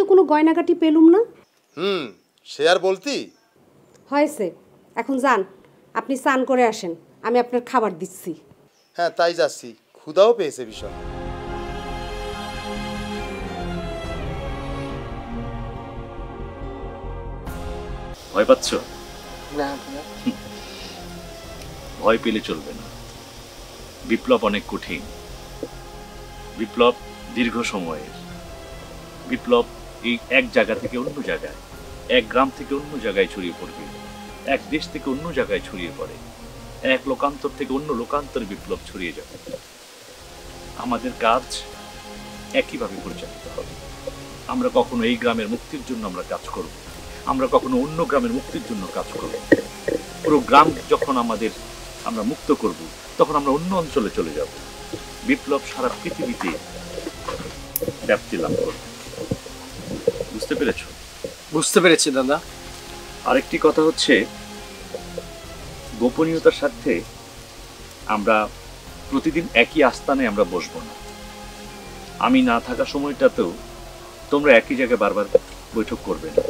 তো কোনো গয়নাগাটি পেলুম না। সে আর বলতি হয়েছে, এখন যান, আপনি স্নান করে আসেন, আমি আপনার খাবার দিচ্ছি। হ্যাঁ তাই যাচ্ছি, ক্ষুধাও পেয়েছে ভীষণ। ভয় পাচ্ছ? না, ভয় পেলে চলবে না। বিপ্লব অনেক কঠিন, বিপ্লব দীর্ঘ সময়ের। বিপ্লব এই এক জায়গা থেকে অন্য জায়গায়, এক গ্রাম থেকে অন্য জায়গায় ছড়িয়ে পড়বে, এক দেশ থেকে অন্য জায়গায় ছড়িয়ে পড়ে, এক লোকান্তর থেকে অন্য লোকান্তরে বিপ্লব ছড়িয়ে যাবে। আমাদের কাজ একইভাবে পরিচালিত হবে। আমরা কখনো এই গ্রামের মুক্তির জন্য আমরা কাজ করব, আমরা কখনো অন্য গ্রামের মুক্তির জন্য কাজ করব। পুরো গ্রাম যখন আমরা মুক্ত করব, তখন আমরা অন্য অঞ্চলে চলে যাব। বিপ্লব সারা পৃথিবীতে ব্যাপ্তি লাভ করবে। বুঝতে পেরেছ? বুঝতে পেরেছি দাদা। আরেকটি কথা হচ্ছে, গোপনীয়তার সাথে আমরা প্রতিদিন একই আস্থানে আমরা বসবো না। আমি না থাকা সময়টাতেও তোমরা একই জায়গায় বারবার বৈঠক করবে না।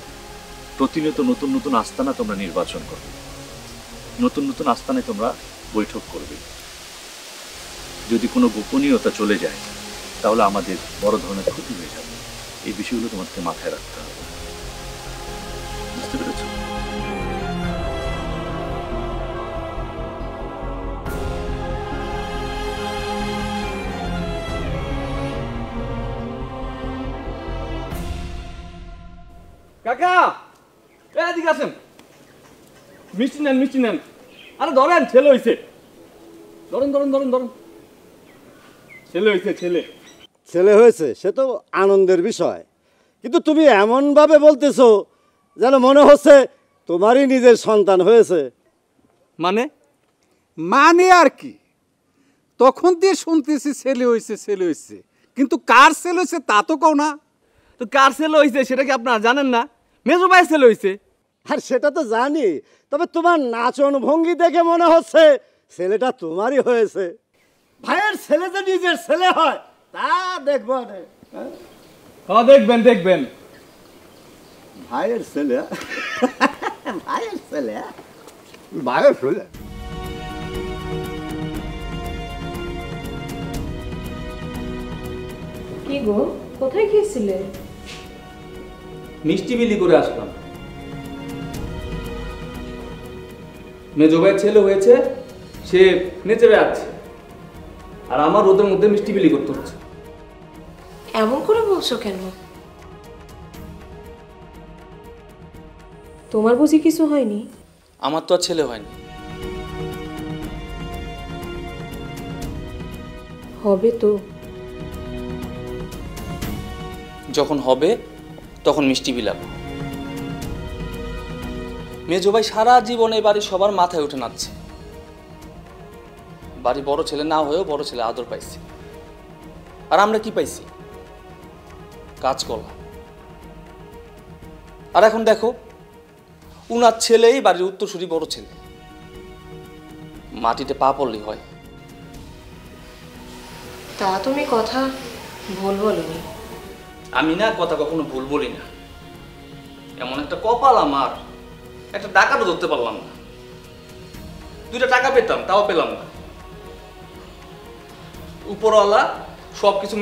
প্রতিনিয়ত নতুন নতুন আস্তানা তোমরা নির্বাচন করবে, নতুন নতুন আস্তানায় তোমরা বৈঠক করবে। যদি কোনো গোপনীয়তা চলে যায় তাহলে আমাদের বড় ধরনের ক্ষতি হয়ে যাবে। এই বিষয়গুলো তোমাদেরকে মাথায় রাখতে হবে। বুঝতে পেরেছ? কাকা এদিকে আসেন, মিষ্টি নেন, মিষ্টি নেন। আরে ধরেন, ছেলে হয়েছে, ধরেন ধরেন ধরেন ধরেন, ছেলে হয়েছে, ছেলে ছেলে হয়েছে সে তো আনন্দের বিষয়, কিন্তু তুমি এমনভাবে বলতেছো যেন মনে হচ্ছে তোমারই নিজের সন্তান হয়েছে। মানে মানে আর কি, তখন দিয়ে শুনতেছি ছেলে হয়েছে ছেলে হয়েছে, কিন্তু কার ছেলে হয়েছে তা তো কও না। তো কার ছেলে হয়েছে সেটা কি আপনারা জানেন না? মেজো ভাইয়ের ছেলে হয়েছে। আর সেটা তো জানি, তবে তোমার নাচন ভঙ্গি দেখে মনে হচ্ছে ছেলেটা তোমারই হয়েছে। ভাইয়ের ছেলে যে নিজের ছেলে হয় তা দেখবো। হ্যাঁ দেখবেন দেখবেন। ভাইয়ের ছেলে ভাইয়ের ছেলে ভাইয়ের ছেলে। কি গো, কোথায় গিয়েছিলে? মিষ্টি বিলি করে আসলাম। মেজো ভাইয়ের ছেলে হয়েছে, সে নেচে বেড়াচ্ছে, আর আমার রোদের মধ্যে মিষ্টি বিলি করতে হচ্ছে। এমন করে বলছো কেন? তোমার বুঝি কিছু হয়নি? আমার তো আর ছেলে হয়নি। হবে তো। যখন হবে তখন মিষ্টি বিলাবো। মেজো ভাই সারা জীবনে বাড়ি সবার মাথায় উঠে নাচছে। বাড়ি বড় ছেলে না হয়েও বড় ছেলে আদর পাইছে। আর আমরা কি পাইছি? কাজ করলাম। আর এখন দেখো, উনার ছেলেই বাড়ির উত্তরসূরি বড় ছেলে। মাটিতে পা পড়লেই হয়। তা তুমি কথা ভুল বলনি। আমি না কথা কখনো ভুল বলি না। এমন একটা কপাল আমার, একটা ডাকাতও ধরতে পারলাম না। 2টা টাকা পেতাম, তাও পেলাম না। উপরওয়ালা সবকিছু